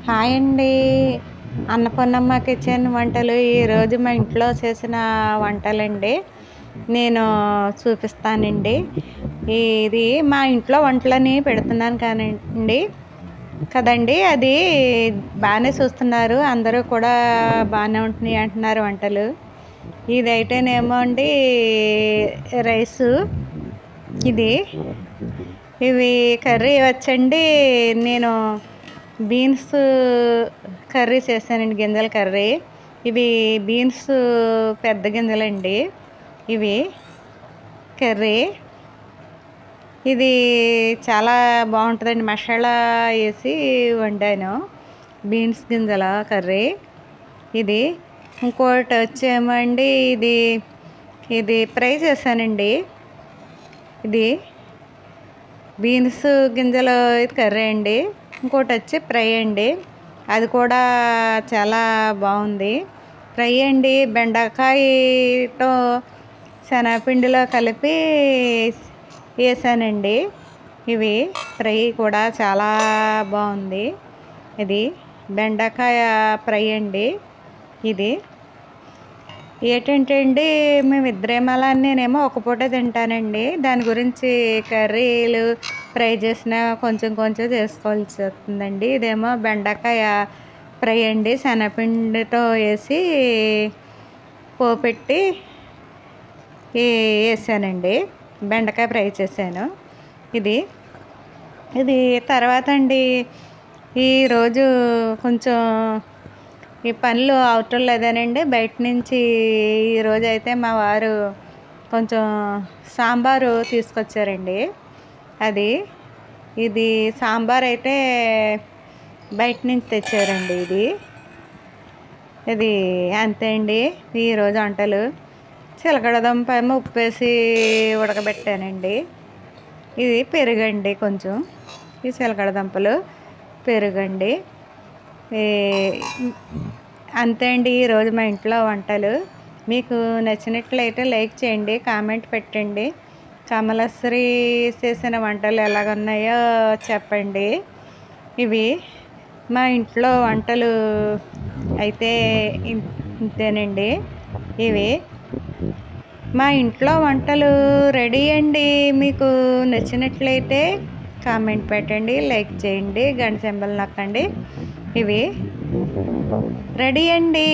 Hi అండి. అన్నపూర్ణమ్మ kitchen వంటలు ఈరోజు మా ఇంట్లో చేసిన వంటలండి. నేను చూపిస్తానండి. ఇది మా ఇంట్లో వంటలని పెడుతున్నాను కానండి కదండి. అది బాగానే చూస్తున్నారు, అందరూ కూడా బాగానే ఉంటున్నాయి అంటున్నారు వంటలు. ఇదైతేనేమో అండి రైసు, ఇది ఇవి కర్రీ వచ్చండి. నేను బీన్స్ కర్రీ చేశానండి, గింజల కర్రీ. ఇవి బీన్స్ పెద్ద గింజలండి. ఇవి కర్రీ ఇది చాలా బాగుంటుందండి. మసాలా వేసి వండాను బీన్స్ గింజల కర్రీ. ఇది ఇంకోటి వచ్చేమో అండి, ఇది ఇది ఫ్రై చేశానండి. ఇది బీన్స్ గింజలు ఇది కర్రీ అండి. ఇంకోటి వచ్చి ఫ్రై అండి, అది కూడా చాలా బాగుంది. ఫ్రై అండి, బెండకాయతో శనగపిండిలో కలిపి వేసానండి. ఇవి ఫ్రై కూడా చాలా బాగుంది. ఇది బెండకాయ ఫ్రై అండి. ఇది ఏంటంటే అండి, మేమిద్దరేమో అలా నేనేమో ఒక పూటే తింటానండి. దాని గురించి కర్రీలు ఫ్రై చేసిన కొంచెం కొంచెం చేసుకోవాల్సి వస్తుందండి. ఇదేమో బెండకాయ ఫ్రై అండి, శనగపిండితో వేసి పోపెట్టి వేసానండి. బెండకాయ ఫ్రై చేశాను. ఇది ఇది తర్వాత అండి, ఈరోజు కొంచెం ఈ పనులు అవటం లేదనండి. బయట నుంచి ఈరోజు అయితే మా వారు కొంచెం సాంబారు తీసుకొచ్చారండి. ఇది సాంబార్ అయితే బయట నుంచి తెచ్చారండి. ఇది అంతే అండి ఈరోజు వంటలు. చిలకడదుంప ఏమో ఉప్పేసి ఉడకబెట్టానండి. ఇది పెరుగండి, కొంచెం ఈ చిలకడదుంపలు పెరుగండి. అంతే అండి ఈరోజు మా ఇంట్లో వంటలు. మీకు నచ్చినట్లయితే లైక్ చేయండి, కామెంట్ పెట్టండి. కమలశ్రీ చేసిన వంటలు ఎలాగున్నాయో చెప్పండి. ఇవి మా ఇంట్లో వంటలు అయితే ఇంతేనండి. ఇవి మా ఇంట్లో వంటలు రెడీ అండి. మీకు నచ్చినట్లయితే కామెంట్ పెట్టండి, లైక్ చేయండి, గంట సింబల్ నొక్కండి. ఇవి రెడీ అండి.